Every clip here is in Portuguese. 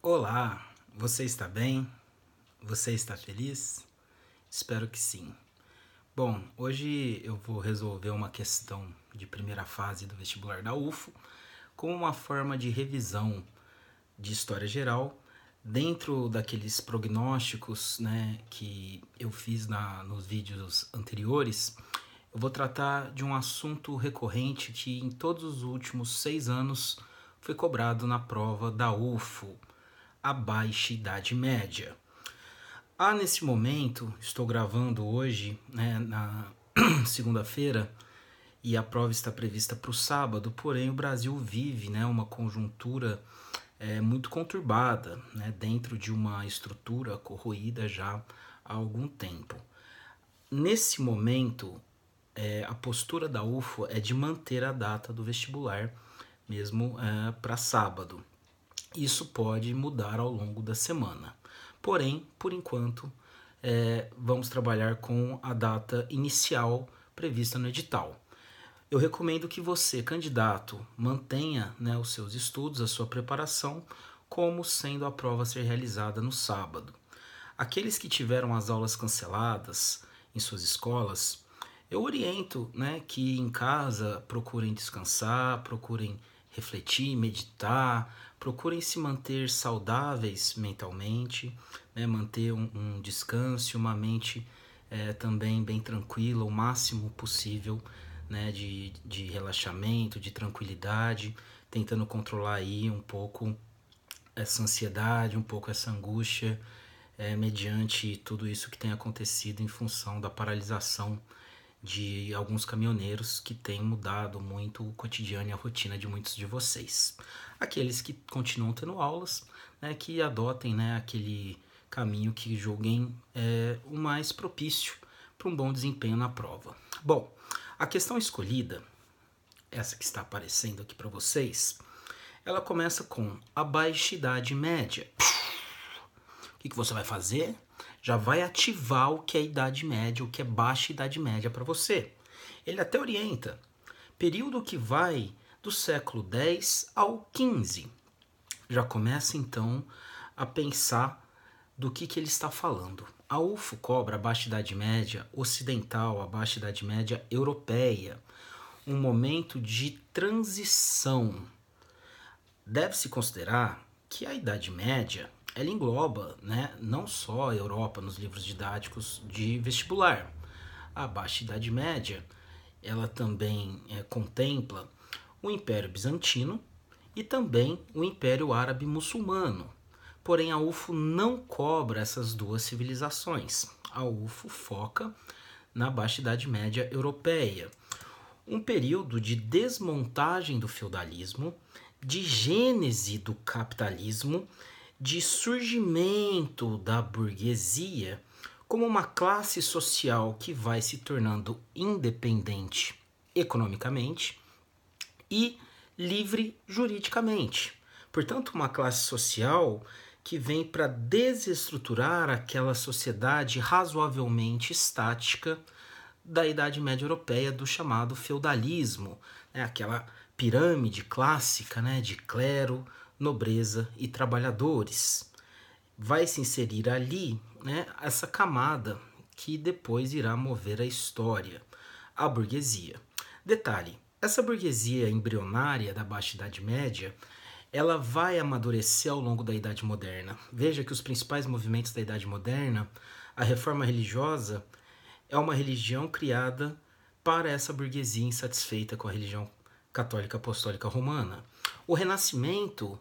Olá, você está bem? Você está feliz? Espero que sim. Bom, hoje eu vou resolver uma questão de primeira fase do vestibular da UFO como uma forma de revisão de história geral dentro daqueles prognósticos, que eu fiz nos vídeos anteriores. Eu vou tratar de um assunto recorrente que em todos os últimos 6 anos foi cobrado na prova da UFO, a Baixa Idade Média. Nesse momento, estou gravando hoje, na segunda-feira, e a prova está prevista para o sábado, porém o Brasil vive uma conjuntura muito conturbada, dentro de uma estrutura corroída já há algum tempo. Nesse momento, a postura da UFO é de manter a data do vestibular mesmo para sábado. Isso pode mudar ao longo da semana. Porém, por enquanto, vamos trabalhar com a data inicial prevista no edital. Eu recomendo que você, candidato, mantenha os seus estudos, a sua preparação, como sendo a prova a ser realizada no sábado. Aqueles que tiveram as aulas canceladas em suas escolas, eu oriento que em casa procurem descansar, procurem refletir, meditar, procurem se manter saudáveis mentalmente, manter um descanso, uma mente também bem tranquila, o máximo possível de relaxamento, de tranquilidade, tentando controlar aí um pouco essa ansiedade, um pouco essa angústia, mediante tudo isso que tem acontecido em função da paralisação de alguns caminhoneiros que tem mudado muito o cotidiano e a rotina de muitos de vocês. Aqueles que continuam tendo aulas, que adotem aquele caminho que julguem o mais propício para um bom desempenho na prova. Bom, a questão escolhida, essa que está aparecendo aqui para vocês, ela começa com a Baixa Idade Média. O que você vai fazer? Já vai ativar o que é Idade Média, o que é Baixa Idade Média para você. Ele até orienta, período que vai do século X ao XV. Já começa então a pensar do que ele está falando. A UFO cobra a Baixa Idade Média ocidental, a Baixa Idade Média europeia, um momento de transição. Deve-se considerar que a Idade Média ela engloba não só a Europa nos livros didáticos de vestibular. A Baixa Idade Média ela também contempla o Império Bizantino e também o Império Árabe Muçulmano. Porém, a UFO não cobra essas duas civilizações. A UFO foca na Baixa Idade Média europeia. Um período de desmontagem do feudalismo, de gênese do capitalismo, de surgimento da burguesia como uma classe social que vai se tornando independente economicamente e livre juridicamente. Portanto, uma classe social que vem para desestruturar aquela sociedade razoavelmente estática da Idade Média Europeia, do chamado feudalismo, aquela pirâmide clássica de clero, nobreza e trabalhadores. Vai se inserir ali essa camada que depois irá mover a história, a burguesia. Detalhe, essa burguesia embrionária da Baixa Idade Média, ela vai amadurecer ao longo da Idade Moderna. Veja que os principais movimentos da Idade Moderna, a reforma religiosa, é uma religião criada para essa burguesia insatisfeita com a religião católica apostólica romana. O Renascimento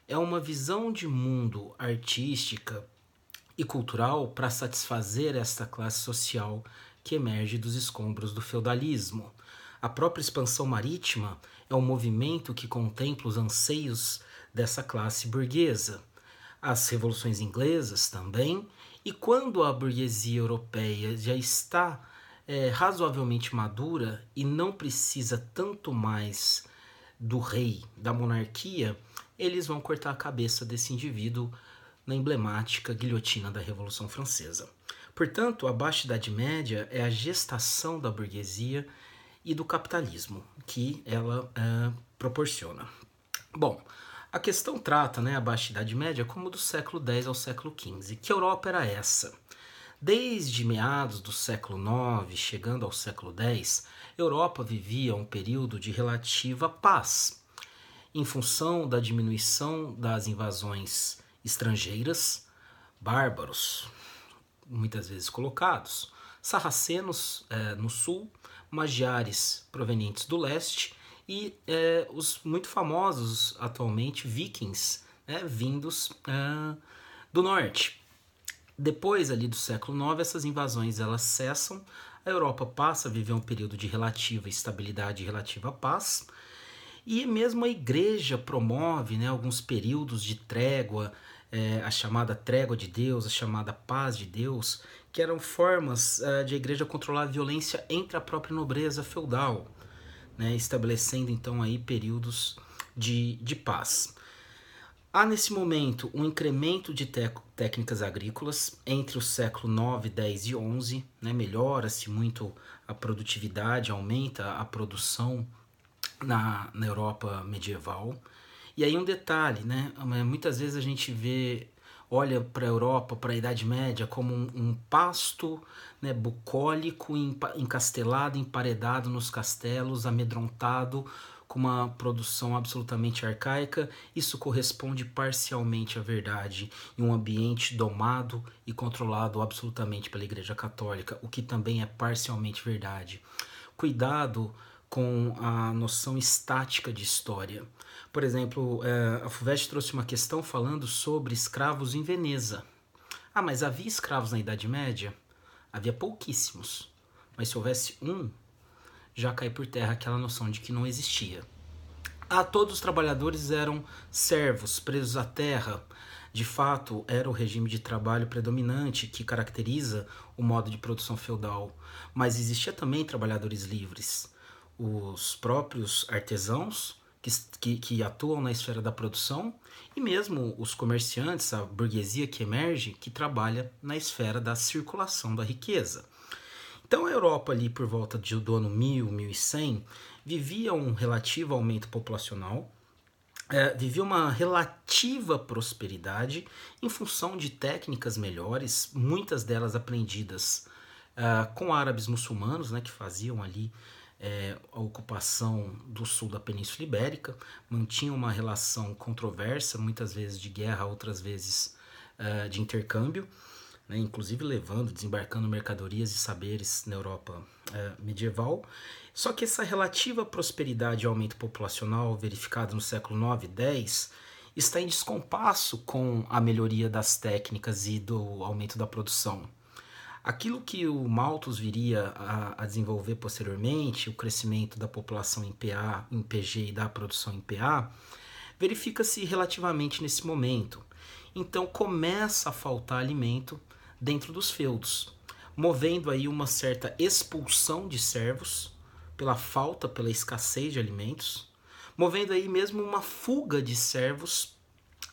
é uma visão de mundo artística e cultural para satisfazer esta classe social que emerge dos escombros do feudalismo. A própria expansão marítima é um movimento que contempla os anseios dessa classe burguesa. As revoluções inglesas também, e quando a burguesia europeia já está razoavelmente madura e não precisa tanto mais do rei, da monarquia, eles vão cortar a cabeça desse indivíduo na emblemática guilhotina da Revolução Francesa. Portanto, a Baixa Idade Média é a gestação da burguesia e do capitalismo que ela proporciona. Bom, A questão trata, né, a Baixa Idade Média como do século X ao século XV. Que Europa era essa? Desde meados do século IX, chegando ao século X, Europa vivia um período de relativa paz, em função da diminuição das invasões estrangeiras, bárbaros, muitas vezes colocados, sarracenos no sul, magiares provenientes do leste e os muito famosos atualmente vikings, vindos do norte. Depois ali do século IX, essas invasões elas cessam, a Europa passa a viver um período de relativa estabilidade e relativa paz, e mesmo a igreja promove, né, alguns períodos de trégua, a chamada trégua de Deus, a chamada paz de Deus, que eram formas de a igreja controlar a violência entre a própria nobreza feudal, né, estabelecendo então aí períodos de paz. Há nesse momento um incremento de técnicas agrícolas entre o século 9, 10 e 11, né, melhora-se muito a produtividade, aumenta a produção na Europa medieval. E aí um detalhe, né, muitas vezes a gente olha para a Europa, para a Idade Média, como um pasto, né, bucólico, encastelado, emparedado nos castelos, amedrontado, com uma produção absolutamente arcaica. Isso corresponde parcialmente à verdade em um ambiente domado e controlado absolutamente pela Igreja Católica, o que também é parcialmente verdade. Cuidado com a noção estática de história. Por exemplo, a FUVEST trouxe uma questão falando sobre escravos em Veneza. Ah, mas havia escravos na Idade Média? Havia pouquíssimos. Mas se houvesse um, já cai por terra aquela noção de que não existia. Todos os trabalhadores eram servos, presos à terra. De fato, era o regime de trabalho predominante que caracteriza o modo de produção feudal. Mas existia também trabalhadores livres. Os próprios artesãos que atuam na esfera da produção e mesmo os comerciantes, a burguesia que emerge, que trabalha na esfera da circulação da riqueza. Então a Europa ali por volta do ano 1000, 1100 vivia um relativo aumento populacional, vivia uma relativa prosperidade em função de técnicas melhores, muitas delas aprendidas com árabes muçulmanos, né, que faziam ali a ocupação do sul da Península Ibérica, mantinham uma relação controversa, muitas vezes de guerra, outras vezes de intercâmbio, né, inclusive desembarcando mercadorias e saberes na Europa medieval. Só que essa relativa prosperidade e aumento populacional verificado no século 9 e 10 está em descompasso com a melhoria das técnicas e do aumento da produção. Aquilo que o Malthus viria a desenvolver posteriormente, o crescimento da população em PA, em PG e da produção em PA, verifica-se relativamente nesse momento. Então começa a faltar alimento dentro dos feudos, movendo aí uma certa expulsão de servos pela escassez de alimentos, movendo aí mesmo uma fuga de servos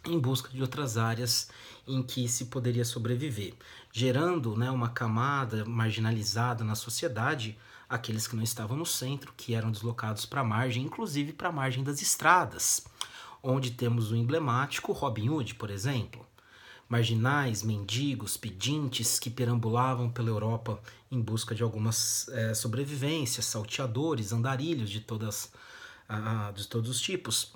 em busca de outras áreas em que se poderia sobreviver, gerando, né, uma camada marginalizada na sociedade, aqueles que não estavam no centro, que eram deslocados para a margem, inclusive para a margem das estradas, onde temos o emblemático Robin Hood, por exemplo. Marginais, mendigos, pedintes que perambulavam pela Europa em busca de algumas sobrevivências, salteadores, andarilhos de todos os tipos.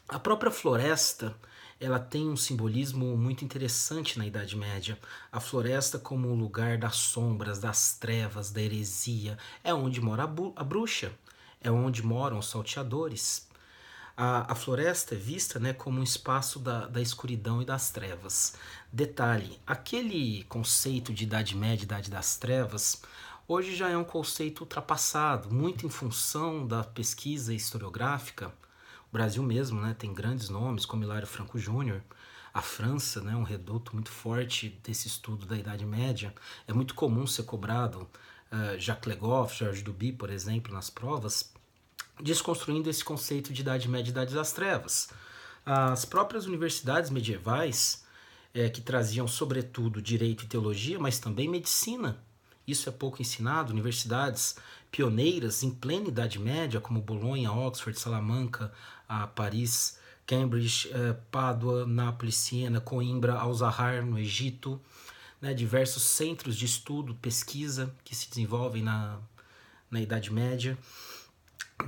A própria floresta ela tem um simbolismo muito interessante na Idade Média. A floresta como um lugar das sombras, das trevas, da heresia. É onde mora a bruxa, é onde moram os salteadores. A floresta é vista, né, como um espaço da escuridão e das trevas. Detalhe, aquele conceito de Idade Média, Idade das Trevas, hoje já é um conceito ultrapassado, muito em função da pesquisa historiográfica. O Brasil mesmo, né, tem grandes nomes como Hilário Franco Júnior. A França, né, um reduto muito forte desse estudo da Idade Média. É muito comum ser cobrado Jacques Le Goff, Georges Duby, por exemplo, nas provas, desconstruindo esse conceito de Idade Média e Idade das Trevas. As próprias universidades medievais, que traziam sobretudo direito e teologia, mas também medicina, isso é pouco ensinado, universidades pioneiras em plena Idade Média, como Bolonha, Oxford, Salamanca, Paris, Cambridge, Pádua, Nápoles, Siena, Coimbra, Al-Zahar, no Egito, né, diversos centros de estudo, pesquisa que se desenvolvem na Idade Média,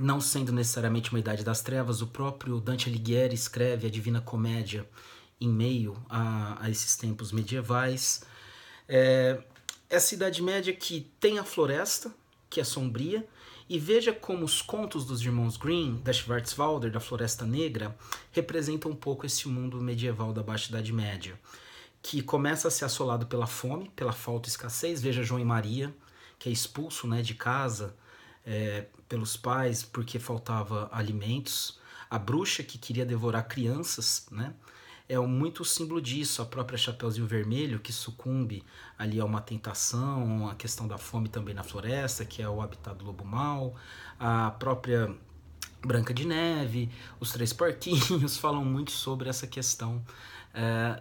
não sendo necessariamente uma Idade das Trevas. O próprio Dante Alighieri escreve a Divina Comédia em meio a esses tempos medievais. Essa Idade Média que tem a floresta, que é sombria, e veja como os contos dos irmãos Grimm, da Schwarzwälder, da Floresta Negra, representam um pouco esse mundo medieval da Baixa Idade Média, que começa a ser assolado pela fome, pela falta e escassez. Veja João e Maria, que é expulso, né, de casa pelos pais porque faltava alimentos. A bruxa que queria devorar crianças, né, é muito símbolo disso. A própria Chapeuzinho Vermelho, que sucumbe ali a uma tentação, a questão da fome também na floresta, que é o habitat do lobo mau. A própria Branca de Neve, os Três Porquinhos falam muito sobre essa questão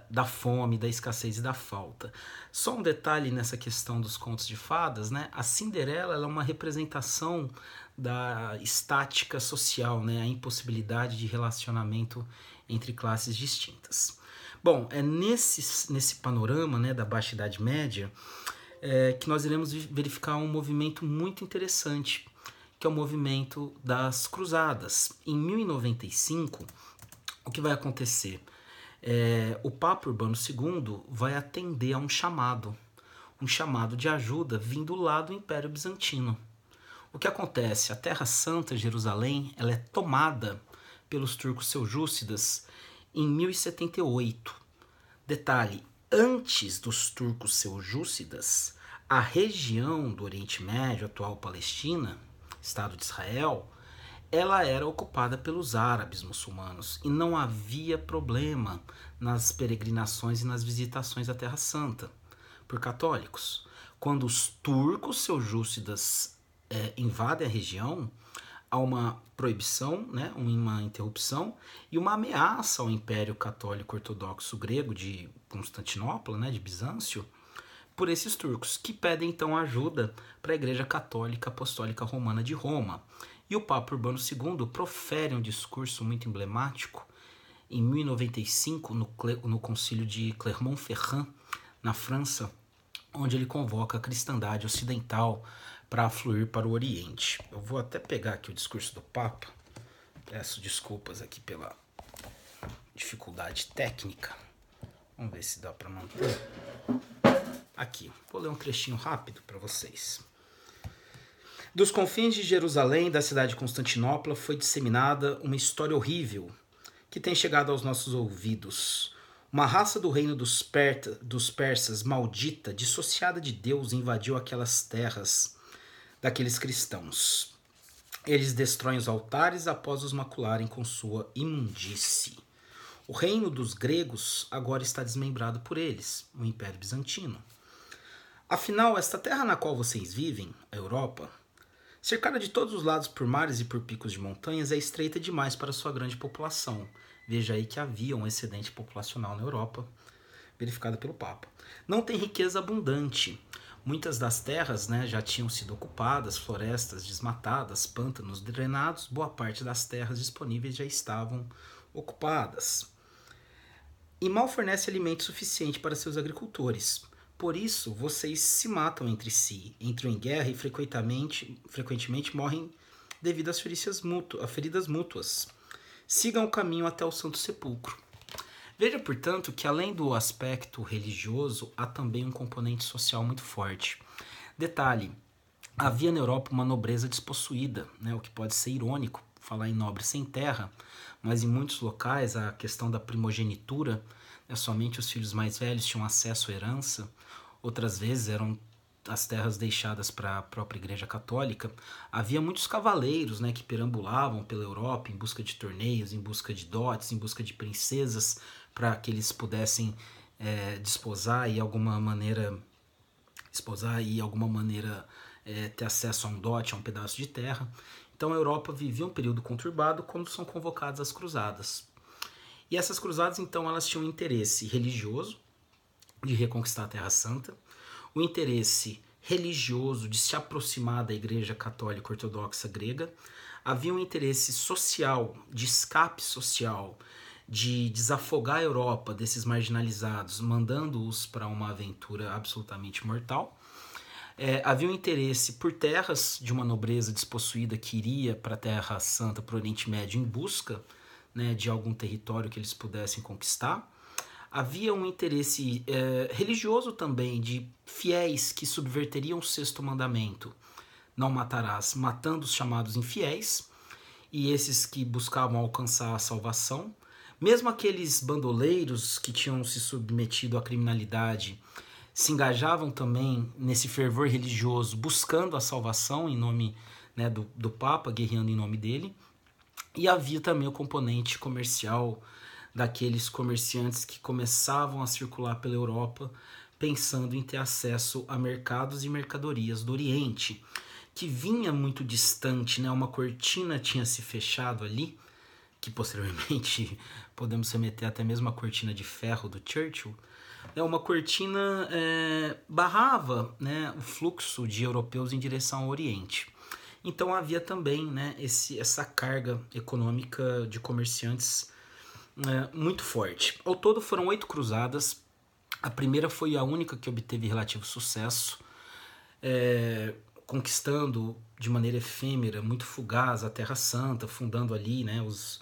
da fome, da escassez e da falta. Só um detalhe nessa questão dos contos de fadas, né? A Cinderela, ela é uma representação da estática social, né? A impossibilidade de relacionamento entre classes distintas. Bom, é nesse panorama, né, da Baixa Idade Média que nós iremos verificar um movimento muito interessante, que é o movimento das Cruzadas. Em 1095, o que vai acontecer? O Papa Urbano II vai atender a um chamado de ajuda vindo lá do Império Bizantino. O que acontece? A Terra Santa, Jerusalém, ela é tomada pelos turcos seljúcidas em 1078. Detalhe, antes dos turcos seljúcidas, a região do Oriente Médio, atual Palestina, Estado de Israel, ela era ocupada pelos árabes muçulmanos e não havia problema nas peregrinações e nas visitações à Terra Santa por católicos. Quando os turcos seljúcidas invadem a região, há uma proibição, né, uma interrupção e uma ameaça ao Império Católico Ortodoxo Grego de Constantinopla, né, de Bizâncio, por esses turcos, que pedem então ajuda para a Igreja Católica Apostólica Romana de Roma. E o Papa Urbano II profere um discurso muito emblemático em 1095, no concílio de Clermont-Ferrand, na França, onde ele convoca a cristandade ocidental para fluir para o Oriente. Eu vou até pegar aqui o discurso do Papa, peço desculpas aqui pela dificuldade técnica. Vamos ver se dá para manter. Aqui, vou ler um trechinho rápido para vocês. Dos confins de Jerusalém e da cidade de Constantinopla foi disseminada uma história horrível que tem chegado aos nossos ouvidos. Uma raça do reino dos persas, maldita, dissociada de Deus, invadiu aquelas terras daqueles cristãos. Eles destroem os altares após os macularem com sua imundície. O reino dos gregos agora está desmembrado por eles, o Império Bizantino. Afinal, esta terra na qual vocês vivem, a Europa, cercada de todos os lados por mares e por picos de montanhas, é estreita demais para sua grande população. Veja aí que havia um excedente populacional na Europa, verificado pelo Papa. Não tem riqueza abundante. Muitas das terras, né, já tinham sido ocupadas, florestas desmatadas, pântanos drenados, boa parte das terras disponíveis já estavam ocupadas. E mal fornece alimento suficiente para seus agricultores. Por isso, vocês se matam entre si, entram em guerra e frequentemente morrem devido às feridas mútuas. Sigam o caminho até o Santo Sepulcro. Veja, portanto, que além do aspecto religioso, há também um componente social muito forte. Detalhe, havia na Europa uma nobreza despossuída, né, o que pode ser irônico, falar em nobre sem terra, mas em muitos locais a questão da primogenitura, né, somente os filhos mais velhos tinham acesso à herança, outras vezes eram as terras deixadas para a própria Igreja Católica. Havia muitos cavaleiros, né, que perambulavam pela Europa em busca de torneios, em busca de dotes, em busca de princesas, para que eles pudessem desposar e de alguma maneira ter acesso a um dote, a um pedaço de terra. Então a Europa vivia um período conturbado quando são convocadas as cruzadas. E essas cruzadas, então, elas tinham um interesse religioso de reconquistar a Terra Santa, o interesse religioso de se aproximar da Igreja Católica Ortodoxa Grega, havia um interesse social, de escape social, de desafogar a Europa desses marginalizados, mandando-os para uma aventura absolutamente mortal. Havia um interesse por terras de uma nobreza despossuída que iria para a Terra Santa, para o Oriente Médio, em busca, né, de algum território que eles pudessem conquistar. Havia um interesse religioso também, de fiéis que subverteriam o sexto mandamento, não matarás, matando os chamados infiéis, e esses que buscavam alcançar a salvação. Mesmo aqueles bandoleiros que tinham se submetido à criminalidade se engajavam também nesse fervor religioso, buscando a salvação em nome, né, do Papa, guerreando em nome dele. E havia também o componente comercial daqueles comerciantes que começavam a circular pela Europa pensando em ter acesso a mercados e mercadorias do Oriente, que vinha muito distante, né? Uma cortina tinha se fechado ali, que posteriormente podemos remeter até mesmo a cortina de ferro do Churchill. Uma cortina barrava, né, o fluxo de europeus em direção ao Oriente. Então havia também, né, essa carga econômica de comerciantes muito forte. Ao todo foram 8 cruzadas. A primeira foi a única que obteve relativo sucesso, conquistando de maneira efêmera, muito fugaz, a Terra Santa, fundando ali, né, os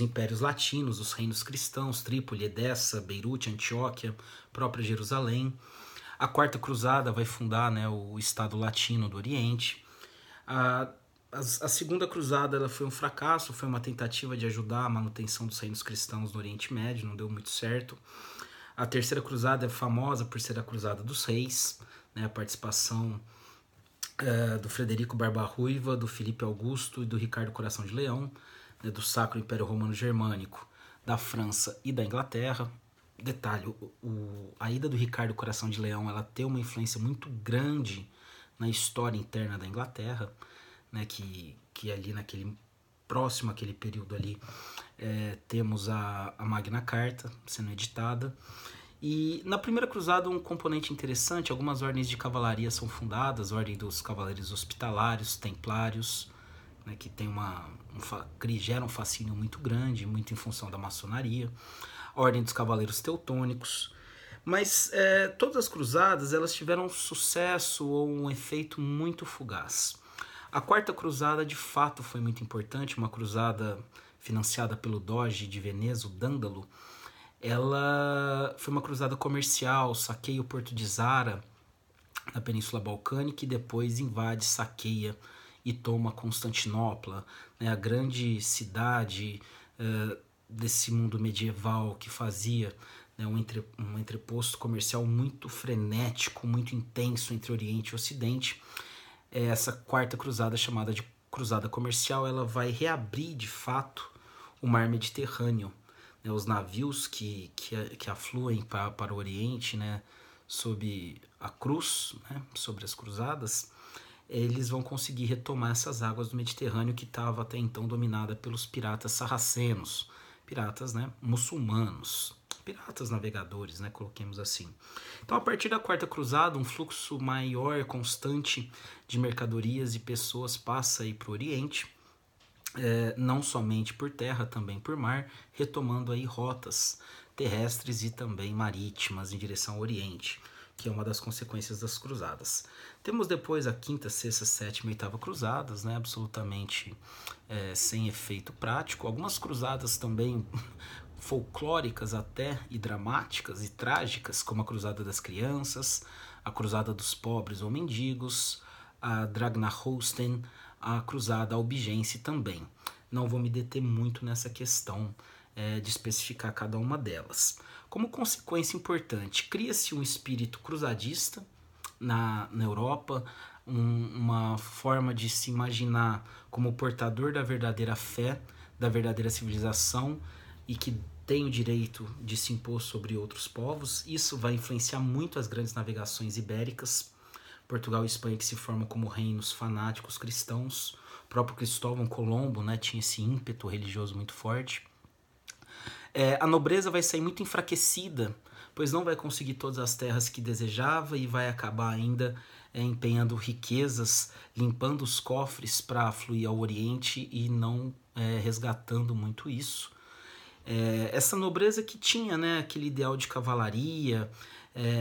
impérios latinos, os reinos cristãos, Trípoli, Edessa, Beirute, Antioquia, própria Jerusalém. A Quarta Cruzada vai fundar, né, o Estado Latino do Oriente. A Segunda Cruzada ela foi um fracasso, foi uma tentativa de ajudar a manutenção dos reinos cristãos no Oriente Médio, não deu muito certo. A Terceira Cruzada é famosa por ser a Cruzada dos Reis, né, a participação do Frederico Barba-Ruiva, do Filipe Augusto e do Ricardo Coração de Leão, né, do Sacro Império Romano Germânico, da França e da Inglaterra. Detalhe, a ida do Ricardo Coração de Leão ela tem uma influência muito grande na história interna da Inglaterra, né, que ali próximo àquele período ali temos a Magna Carta sendo editada. E na Primeira Cruzada um componente interessante, algumas ordens de cavalaria são fundadas, a Ordem dos Cavaleiros Hospitalários, Templários, né, que tem gera um fascínio muito grande, muito em função da maçonaria, a Ordem dos Cavaleiros Teutônicos. Mas todas as cruzadas elas tiveram um sucesso ou um efeito muito fugaz. A Quarta Cruzada de fato foi muito importante, uma cruzada financiada pelo Doge de Veneza, o Dândalo. Ela foi uma cruzada comercial, saqueia o porto de Zara, na Península Balcânica, e depois invade, saqueia e toma Constantinopla, né, a grande cidade desse mundo medieval que fazia, né, um entreposto comercial muito frenético, muito intenso entre Oriente e Ocidente. Essa Quarta Cruzada, chamada de Cruzada Comercial, ela vai reabrir de fato o mar Mediterrâneo. Né, os navios que afluem para o Oriente, né, sob a cruz, né, sobre as cruzadas, eles vão conseguir retomar essas águas do Mediterrâneo que estava até então dominada pelos piratas sarracenos, piratas, né, muçulmanos, piratas navegadores, né, coloquemos assim. Então, a partir da Quarta Cruzada, um fluxo maior, constante de mercadorias e pessoas passa aí para o Oriente, não somente por terra, também por mar, retomando aí rotas terrestres e também marítimas em direção ao Oriente, que é uma das consequências das cruzadas. Temos depois a Quinta, Sexta, Sétima e Oitava Cruzadas, né, absolutamente sem efeito prático. Algumas cruzadas também folclóricas até, e dramáticas e trágicas, como a Cruzada das Crianças, a Cruzada dos Pobres ou Mendigos, a Dragnahosten, a Cruzada Albigense também. Não vou me deter muito nessa questão de especificar cada uma delas. Como consequência importante, cria-se um espírito cruzadista na Europa, uma forma de se imaginar como portador da verdadeira fé, da verdadeira civilização e que tem o direito de se impor sobre outros povos. Isso vai influenciar muito as grandes navegações ibéricas, Portugal e Espanha, que se formam como reinos fanáticos cristãos. O próprio Cristóvão Colombo, né, tinha esse ímpeto religioso muito forte. A nobreza vai sair muito enfraquecida, pois não vai conseguir todas as terras que desejava e vai acabar ainda empenhando riquezas, limpando os cofres para afluir ao Oriente e não resgatando muito isso. Essa nobreza que tinha, né, aquele ideal de cavalaria,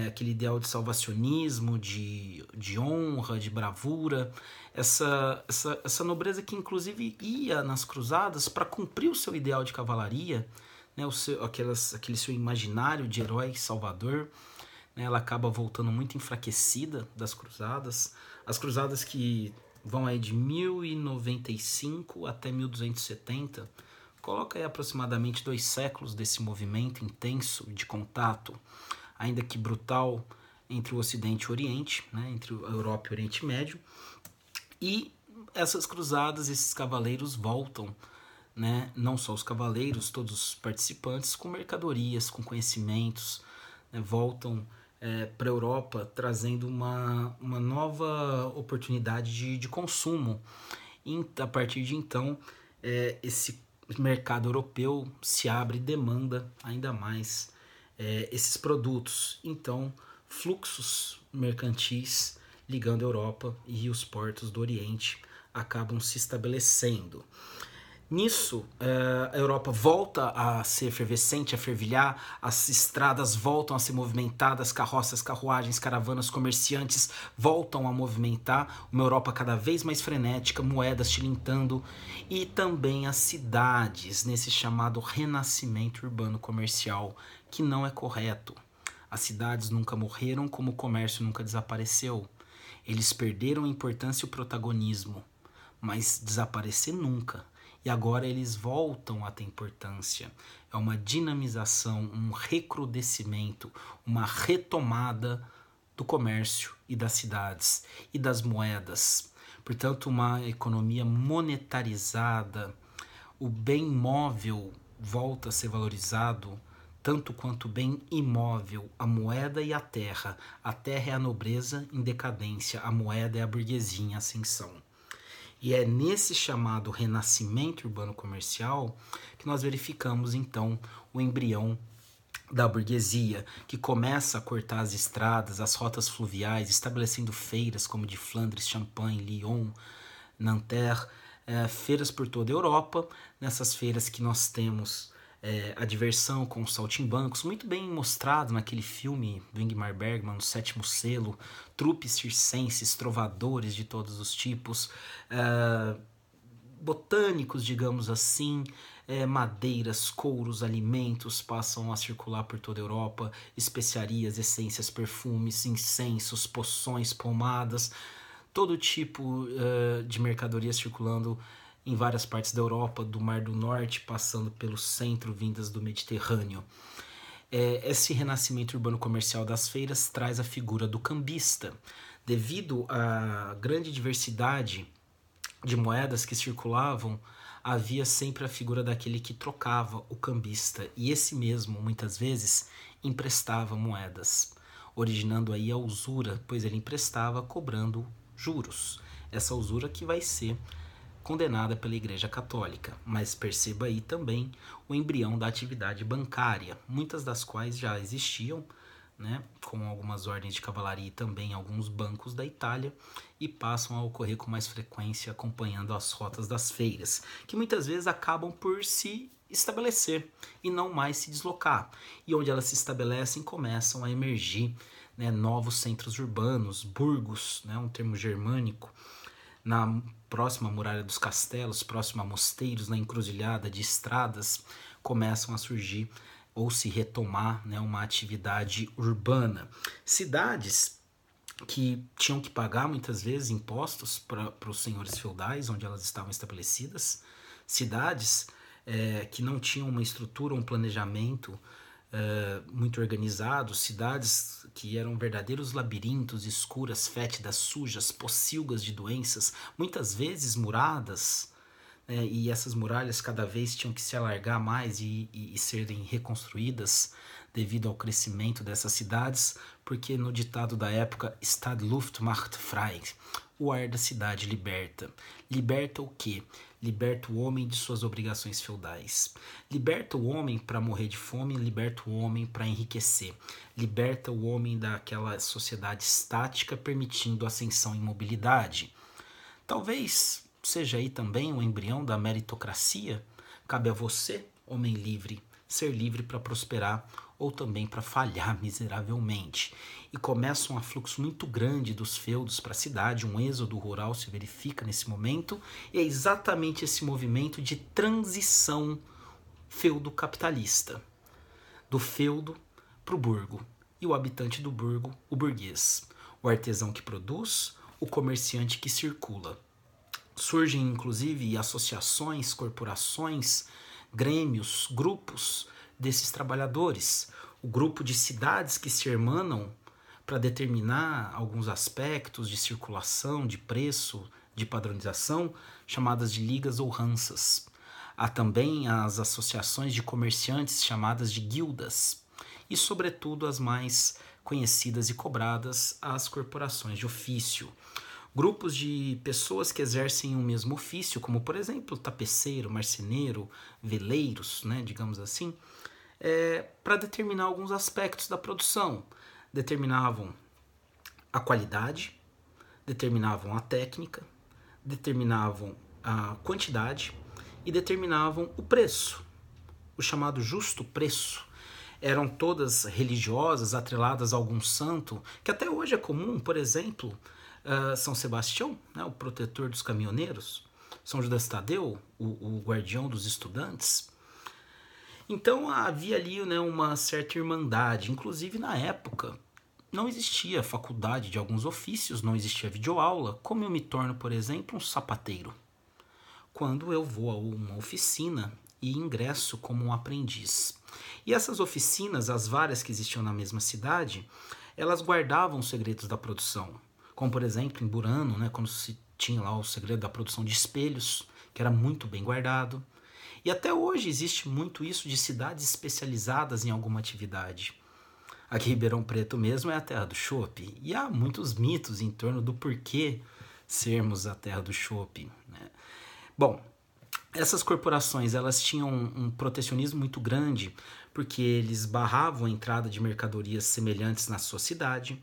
aquele ideal de salvacionismo, de honra, de bravura, essa nobreza que inclusive ia nas cruzadas para cumprir o seu ideal de cavalaria, né, aquele seu imaginário de herói salvador, né, ela acaba voltando muito enfraquecida das cruzadas. As cruzadas que vão aí de 1095 até 1270, coloca aí aproximadamente 2 séculos desse movimento intenso de contato, ainda que brutal, entre o Ocidente e o Oriente, né, entre a Europa e o Oriente Médio. E essas cruzadas, esses cavaleiros voltam, né, não só os cavaleiros, todos os participantes, com mercadorias, com conhecimentos, né, voltam para a Europa trazendo uma nova oportunidade de consumo. E a partir de então, esse mercado europeu se abre e demanda ainda mais esses produtos. Então, fluxos mercantis ligando a Europa e os portos do Oriente acabam se estabelecendo. Nisso, a Europa volta a ser efervescente, a fervilhar, as estradas voltam a ser movimentadas, carroças, carruagens, caravanas, comerciantes voltam a movimentar, uma Europa cada vez mais frenética, moedas tilintando, e também as cidades, nesse chamado renascimento urbano comercial, que não é correto. As cidades nunca morreram, como o comércio nunca desapareceu. Eles perderam a importância e o protagonismo, mas desaparecer nunca. E agora eles voltam a ter importância. É uma dinamização, um recrudescimento, uma retomada do comércio e das cidades e das moedas. Portanto, uma economia monetarizada, o bem móvel volta a ser valorizado tanto quanto o bem imóvel, a moeda e a terra. A terra é a nobreza em decadência, a moeda é a burguesia em ascensão. E é nesse chamado renascimento urbano-comercial que nós verificamos, então, o embrião da burguesia, que começa a cortar as estradas, as rotas fluviais, estabelecendo feiras como de Flandres, Champagne, Lyon, Nanterre, feiras por toda a Europa. Nessas feiras que nós temos a diversão com os saltimbancos, muito bem mostrado naquele filme do Ingmar Bergman, O Sétimo Selo, trupes circenses, trovadores de todos os tipos, botânicos, digamos assim, madeiras, couros, alimentos passam a circular por toda a Europa, especiarias, essências, perfumes, incensos, poções, pomadas, todo tipo de mercadoria circulando em várias partes da Europa, do Mar do Norte, passando pelo centro, vindas do Mediterrâneo. Esse renascimento urbano-comercial das feiras traz a figura do cambista. Devido à grande diversidade de moedas que circulavam, havia sempre a figura daquele que trocava, o cambista, e esse mesmo, muitas vezes, emprestava moedas, originando aí a usura, pois ele emprestava cobrando juros. Essa usura que vai ser condenada pela Igreja Católica, mas perceba aí também o embrião da atividade bancária, muitas das quais já existiam, né, com algumas ordens de cavalaria e também alguns bancos da Itália, e passam a ocorrer com mais frequência acompanhando as rotas das feiras, que muitas vezes acabam por se estabelecer e não mais se deslocar, e onde elas se estabelecem começam a emergir, né, novos centros urbanos, burgos, né, um termo germânico, na próxima muralha dos castelos, próximo a mosteiros, na encruzilhada de estradas, começam a surgir ou se retomar, né, uma atividade urbana. Cidades que tinham que pagar muitas vezes impostos para os senhores feudais, onde elas estavam estabelecidas, cidades que não tinham uma estrutura, um planejamento muito organizado, cidades que eram verdadeiros labirintos, escuras, fétidas, sujas, pocilgas de doenças, muitas vezes muradas, e essas muralhas cada vez tinham que se alargar mais e serem reconstruídas devido ao crescimento dessas cidades, porque no ditado da época, Stad Luft macht frei, o ar da cidade liberta. Liberta o quê? Liberta o homem de suas obrigações feudais. Liberta o homem para morrer de fome, liberta o homem para enriquecer. Liberta o homem daquela sociedade estática, permitindo ascensão e mobilidade. Talvez seja aí também o embrião da meritocracia. Cabe a você, homem livre, ser livre para prosperar ou também para falhar miseravelmente. E começa um afluxo muito grande dos feudos para a cidade, um êxodo rural se verifica nesse momento, e é exatamente esse movimento de transição feudo-capitalista, do feudo para o burgo, e o habitante do burgo, o burguês, o artesão que produz, o comerciante que circula. Surgem inclusive associações, corporações, grêmios, grupos desses trabalhadores, o grupo de cidades que se hermanam para determinar alguns aspectos de circulação, de preço, de padronização, chamadas de ligas ou ransas. Há também as associações de comerciantes chamadas de guildas e, sobretudo, as mais conhecidas e cobradas, as corporações de ofício. Grupos de pessoas que exercem o mesmo ofício, como, por exemplo, tapeceiro, marceneiro, veleiros, né, digamos assim, para determinar alguns aspectos da produção. Determinavam a qualidade, determinavam a técnica, determinavam a quantidade e determinavam o preço, o chamado justo preço. Eram todas religiosas, atreladas a algum santo, que até hoje é comum, por exemplo, São Sebastião, né, o protetor dos caminhoneiros, São Judas Tadeu, o guardião dos estudantes. Então havia ali, né, uma certa irmandade, inclusive na época não existia faculdade de alguns ofícios, não existia videoaula, como eu me torno, por exemplo, um sapateiro, quando eu vou a uma oficina e ingresso como um aprendiz. E essas oficinas, as várias que existiam na mesma cidade, elas guardavam os segredos da produção, como por exemplo em Burano, né, quando se tinha lá o segredo da produção de espelhos, que era muito bem guardado. E até hoje existe muito isso de cidades especializadas em alguma atividade. Aqui em Ribeirão Preto mesmo é a terra do chopp, e há muitos mitos em torno do porquê sermos a terra do chopp, né? Bom, essas corporações elas tinham um protecionismo muito grande porque eles barravam a entrada de mercadorias semelhantes na sua cidade,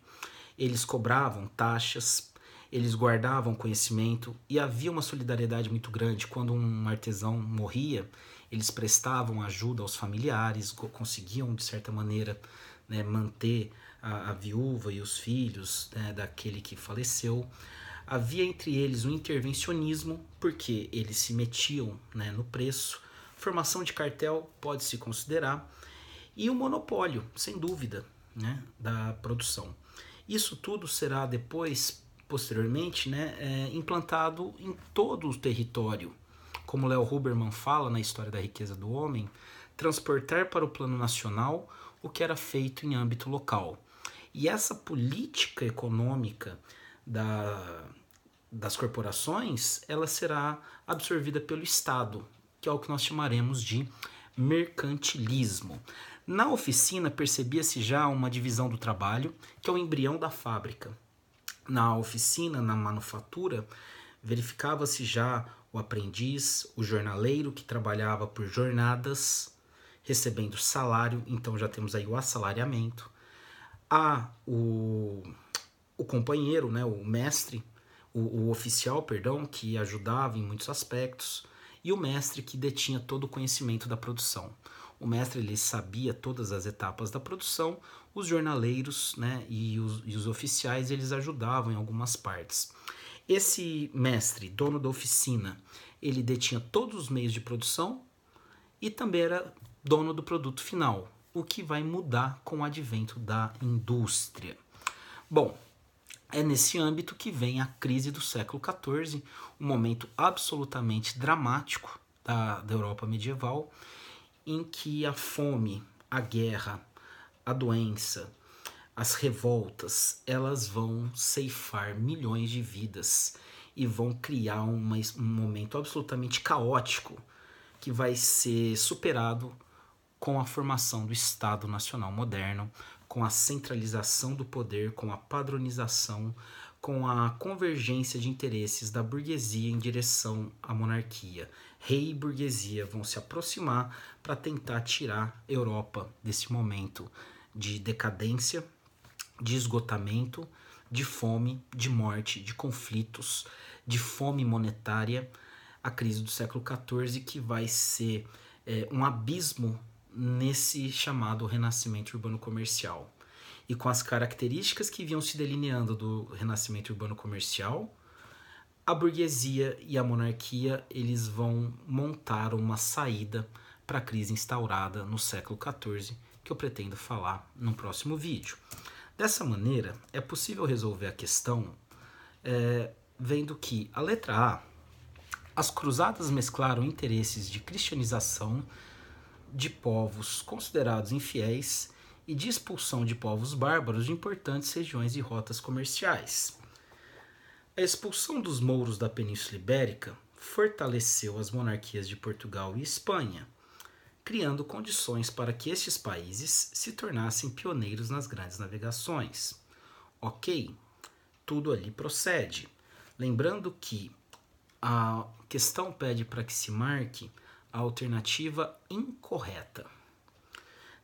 eles cobravam taxas, eles guardavam conhecimento e havia uma solidariedade muito grande. Quando um artesão morria, eles prestavam ajuda aos familiares, conseguiam, de certa maneira, né, manter a viúva e os filhos, né, daquele que faleceu. Havia entre eles um intervencionismo, porque eles se metiam, né, no preço. Formação de cartel pode-se considerar. E o monopólio, sem dúvida, né, da produção. Isso tudo será depois, posteriormente, né, implantado em todo o território. Como Léo Huberman fala na História da Riqueza do Homem, transportar para o plano nacional o que era feito em âmbito local. E essa política econômica das corporações, ela será absorvida pelo Estado, que é o que nós chamaremos de mercantilismo. Na oficina percebia-se já uma divisão do trabalho, que é o embrião da fábrica. Na oficina, na manufatura, verificava-se já o aprendiz, o jornaleiro que trabalhava por jornadas, recebendo salário, então já temos aí o assalariamento. Há o companheiro, né, o mestre, o oficial, perdão, que ajudava em muitos aspectos, e o mestre que detinha todo o conhecimento da produção. O mestre ele sabia todas as etapas da produção, os jornaleiros, né, e os oficiais eles ajudavam em algumas partes. Esse mestre, dono da oficina, ele detinha todos os meios de produção e também era dono do produto final, o que vai mudar com o advento da indústria. Bom, é nesse âmbito que vem a crise do século XIV, um momento absolutamente dramático da Europa medieval, em que a fome, a guerra, a doença, as revoltas, elas vão ceifar milhões de vidas e vão criar um momento absolutamente caótico que vai ser superado com a formação do Estado Nacional moderno, com a centralização do poder, com a padronização, com a convergência de interesses da burguesia em direção à monarquia. Rei e burguesia vão se aproximar para tentar tirar a Europa desse momento de decadência, de esgotamento, de fome, de morte, de conflitos, de fome monetária. A crise do século XIV que vai ser um abismo nesse chamado renascimento urbano comercial. E com as características que vinham se delineando do renascimento urbano comercial, a burguesia e a monarquia eles vão montar uma saída para a crise instaurada no século XIV, que eu pretendo falar no próximo vídeo. Dessa maneira, é possível resolver a questão vendo que a letra A, as cruzadas mesclaram interesses de cristianização de povos considerados infiéis e de expulsão de povos bárbaros de importantes regiões e rotas comerciais. A expulsão dos mouros da Península Ibérica fortaleceu as monarquias de Portugal e Espanha, criando condições para que estes países se tornassem pioneiros nas grandes navegações. Ok, tudo ali procede. Lembrando que a questão pede para que se marque a alternativa incorreta.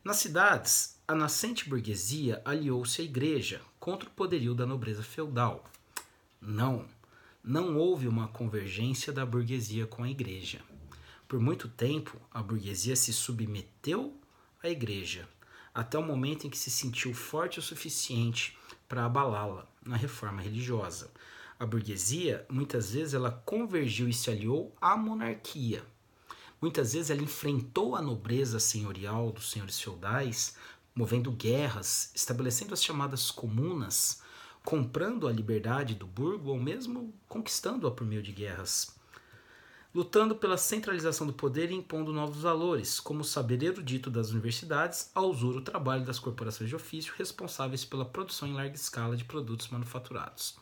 Nas cidades, a nascente burguesia aliou-se à igreja contra o poderio da nobreza feudal. Não houve uma convergência da burguesia com a igreja. Por muito tempo, a burguesia se submeteu à igreja, até o momento em que se sentiu forte o suficiente para abalá-la na reforma religiosa. A burguesia, muitas vezes, ela convergiu e se aliou à monarquia. Muitas vezes ela enfrentou a nobreza senhorial dos senhores feudais, movendo guerras, estabelecendo as chamadas comunas, comprando a liberdade do burgo ou mesmo conquistando-a por meio de guerras, lutando pela centralização do poder e impondo novos valores, como o saber erudito das universidades, a usura, o trabalho das corporações de ofício responsáveis pela produção em larga escala de produtos manufaturados.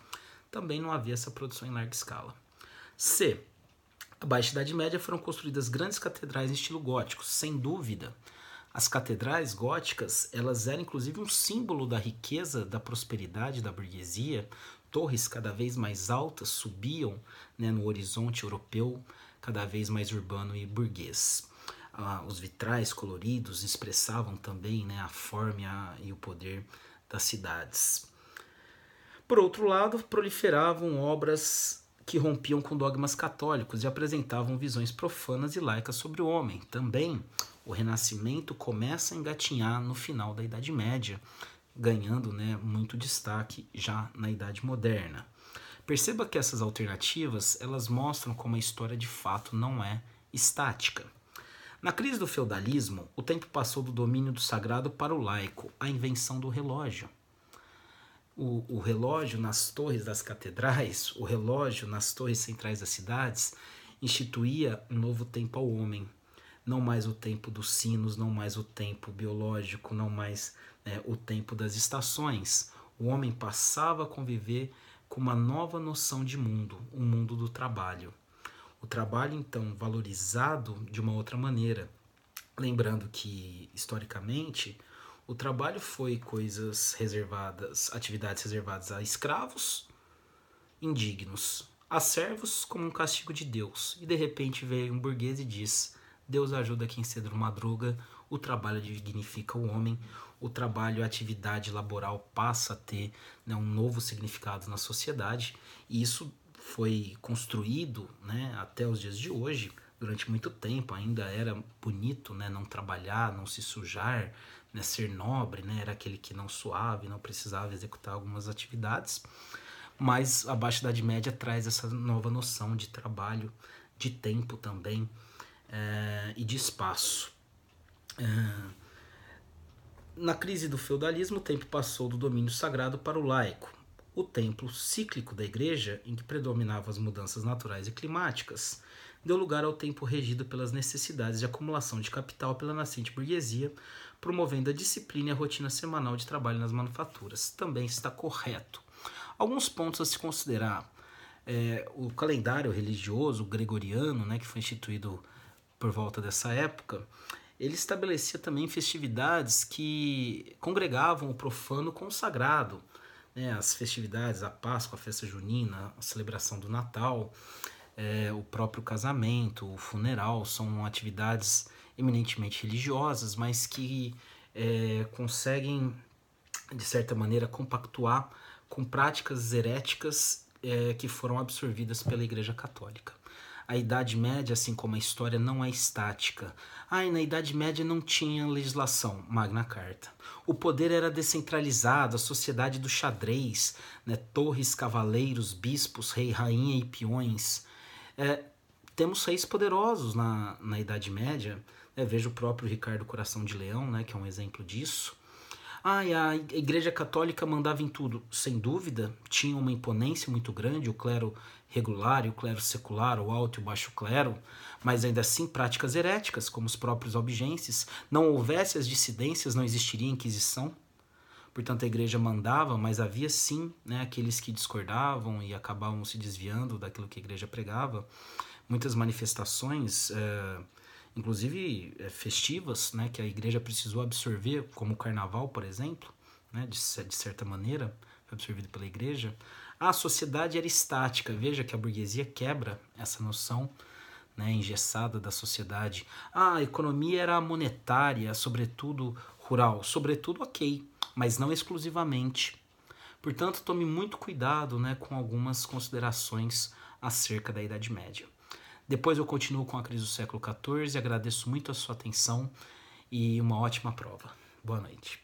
Também não havia essa produção em larga escala. C. A Baixa Idade Média foram construídas grandes catedrais em estilo gótico, sem dúvida. As catedrais góticas, elas eram inclusive um símbolo da riqueza, da prosperidade da burguesia. Torres cada vez mais altas subiam, no horizonte europeu, cada vez mais urbano e burguês. Os vitrais coloridos expressavam também a forma e o poder das cidades. Por outro lado, proliferavam obras que rompiam com dogmas católicos e apresentavam visões profanas e laicas sobre o homem. Também o Renascimento começa a engatinhar no final da Idade Média, ganhando muito destaque já na Idade Moderna. Perceba que essas alternativas elas mostram como a história de fato não é estática. Na crise do feudalismo, o tempo passou do domínio do sagrado para o laico, a invenção do relógio. O relógio nas torres das catedrais, o relógio nas torres centrais das cidades, instituía um novo tempo ao homem. Não mais o tempo dos sinos, não mais o tempo biológico, não mais o tempo das estações. O homem passava a conviver com uma nova noção de mundo, o mundo do trabalho. O trabalho, então, valorizado de uma outra maneira. Lembrando que, historicamente, o trabalho foi atividades reservadas a escravos indignos, a servos como um castigo de Deus. E de repente veio um burguês e diz: Deus ajuda quem cedo madruga, o trabalho dignifica o homem, o trabalho, a atividade laboral passa a ter um novo significado na sociedade, e isso foi construído até os dias de hoje. Durante muito tempo ainda era bonito não trabalhar, não se sujar, ser nobre, era aquele que não suava e não precisava executar algumas atividades. Mas a Baixa Idade Média traz essa nova noção de trabalho, de tempo também, e de espaço. Na crise do feudalismo, o tempo passou do domínio sagrado para o laico. O templo cíclico da igreja, em que predominavam as mudanças naturais e climáticas, deu lugar ao tempo regido pelas necessidades de acumulação de capital pela nascente burguesia, promovendo a disciplina e a rotina semanal de trabalho nas manufaturas. Também está correto. Alguns pontos a se considerar. O calendário religioso gregoriano, que foi instituído por volta dessa época, ele estabelecia também festividades que congregavam o profano com o sagrado. As festividades, a Páscoa, a festa junina, a celebração do Natal, o próprio casamento, o funeral, são atividades eminentemente religiosas, mas que conseguem, de certa maneira, compactuar com práticas heréticas que foram absorvidas pela Igreja Católica. A Idade Média, assim como a história, não é estática. E na Idade Média não tinha legislação, Magna Carta. O poder era descentralizado, a sociedade do xadrez, né? Torres, cavaleiros, bispos, rei, rainha e peões. Temos reis poderosos na Idade Média. Veja o próprio Ricardo Coração de Leão, né? Que é um exemplo disso. E a Igreja Católica mandava em tudo, sem dúvida, tinha uma imponência muito grande, o clero regular e o clero secular, o alto e o baixo clero, mas ainda assim práticas heréticas, como os próprios albigenses. Não houvesse as dissidências, não existiria Inquisição. Portanto, a igreja mandava, mas havia sim, né, aqueles que discordavam e acabavam se desviando daquilo que a igreja pregava. Muitas manifestações, inclusive festivas, né, que a igreja precisou absorver, como o carnaval, por exemplo, né, de certa maneira, foi absorvido pela igreja. A sociedade era estática. Veja que a burguesia quebra essa noção, né, engessada da sociedade. A economia era monetária, sobretudo rural. Sobretudo, ok, mas não exclusivamente. Portanto, tome muito cuidado, né, com algumas considerações acerca da Idade Média. Depois eu continuo com a crise do século XIV. Agradeço muito a sua atenção e uma ótima prova. Boa noite.